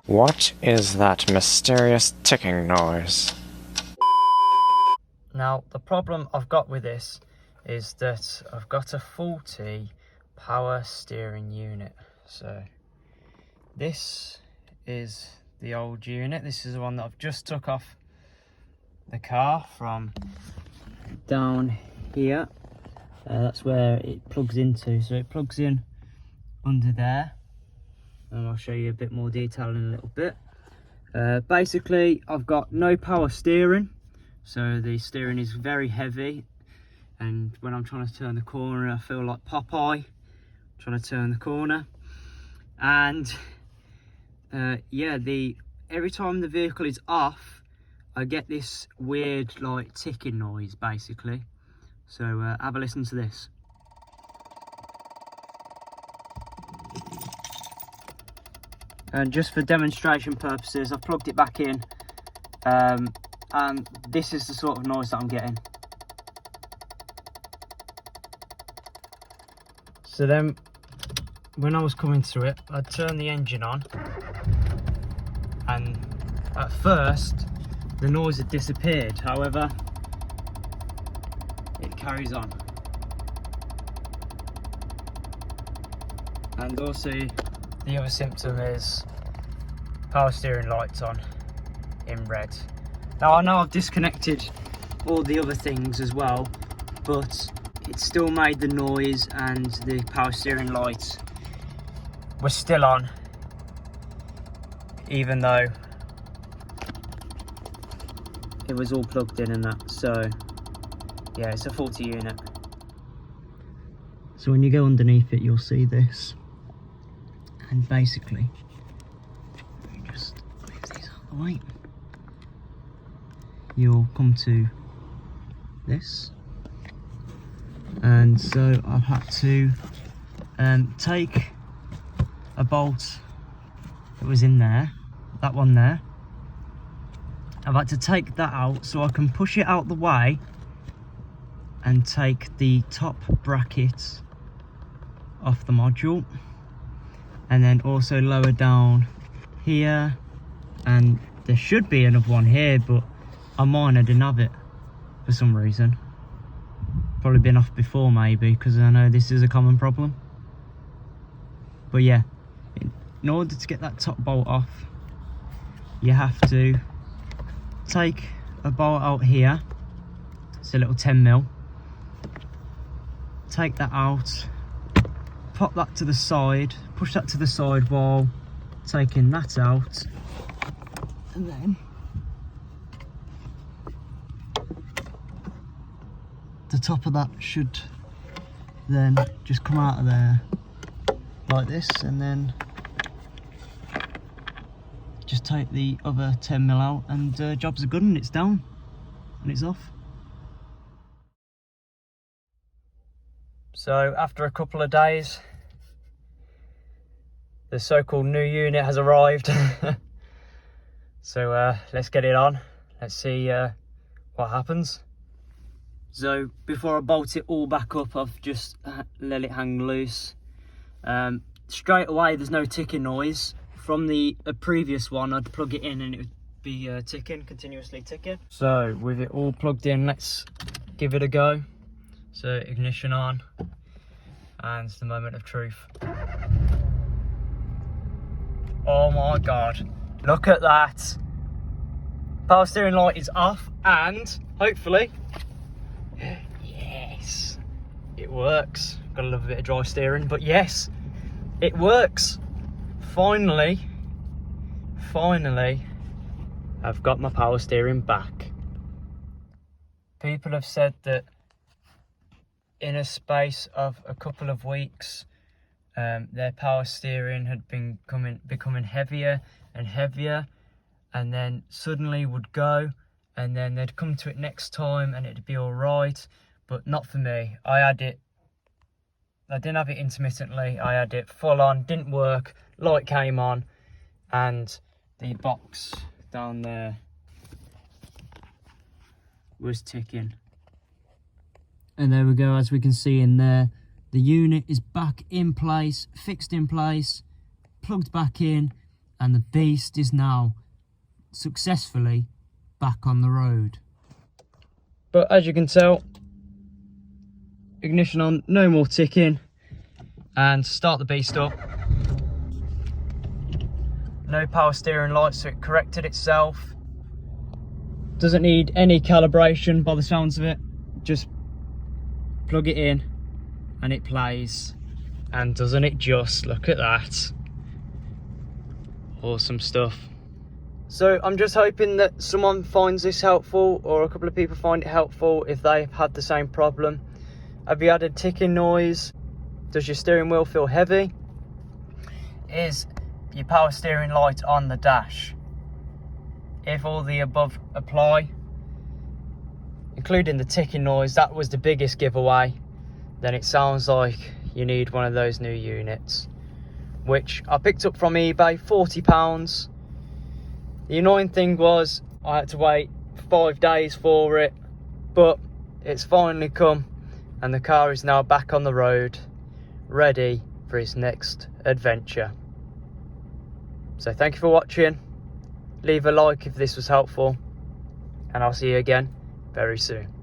What is that mysterious ticking noise? Now, the problem I've got with this is that I've got a faulty power steering unit. So this is the old unit. This is the one that I've just took off the car from down here. That's where it plugs into. So it plugs in under there, and I'll show you a bit more detail in a little bit. Basically, I've got no power steering, so the steering is very heavy, and when I'm trying to turn the corner, I feel like Popeye trying to turn the corner. And yeah, every time the vehicle is off, I get this weird like ticking noise basically. So have a listen to this. And just for demonstration purposes, I've plugged it back in, and this is the sort of noise that I'm getting. So then, when I was coming to it, I turned the engine on, and at first, the noise had disappeared. However, it carries on. And also, the other symptom is power steering lights on in red. Now I know I've disconnected all the other things as well, but it still made the noise and the power steering lights were still on, even though it was all plugged in and that. So yeah, it's a faulty unit. So when you go underneath it, you'll see this. And basically, let me just move these out of the way. You'll come to this, and so I've had to take a bolt that was in there, that one there. I've had to take that out so I can push it out the way and take the top bracket off the module. And then also lower down here, and there should be another one here, but on mine I didn't have it for some reason. Probably been off before maybe, because I know this is a common problem. But yeah, in order to get that top bolt off, you have to take a bolt out here. It's a little 10mm. Take that out, pop that to the side, push that to the side while taking that out, and then the top of that should then just come out of there like this, and then just take the other 10mm out, and jobs are good, and it's down and it's off. So after a couple of days, the so-called new unit has arrived. So let's get it on. Let's see what happens. So before I bolt it all back up, I've just let it hang loose. Straight away, there's no ticking noise. From the previous one, I'd plug it in and it would be ticking, continuously ticking. So with it all plugged in, let's give it a go. So ignition on, and the moment of truth. Oh my god, look at that. Power steering light is off, and hopefully, yes, it works. Got a little bit of dry steering, but yes, it works. Finally, I've got my power steering back. People have said that in a space of a couple of weeks, their power steering had been becoming heavier and heavier, and then suddenly would go, and then they'd come to it next time and it'd be all right. But not for me. I didn't have it intermittently. I had it full on, didn't work, light came on, and the box down there was ticking. And there we go, as we can see in there, the unit is back in place, fixed in place, plugged back in, and the beast is now successfully back on the road. But as you can tell, ignition on, no more ticking, and start the beast up. No power steering lights, so it corrected itself. Doesn't need any calibration by the sounds of it. Just plug it in and it plays. And doesn't it just, look at that. Awesome stuff. So I'm just hoping that someone finds this helpful, or a couple of people find it helpful if they've had the same problem. Have you had a ticking noise? Does your steering wheel feel heavy? Is your power steering light on the dash? If all the above apply, including the ticking noise, that was the biggest giveaway, then it sounds like you need one of those new units, which I picked up from eBay, £40. The annoying thing was I had to wait 5 days for it, but it's finally come and the car is now back on the road, ready for its next adventure. So thank you for watching. Leave a like if this was helpful, and I'll see you again very soon.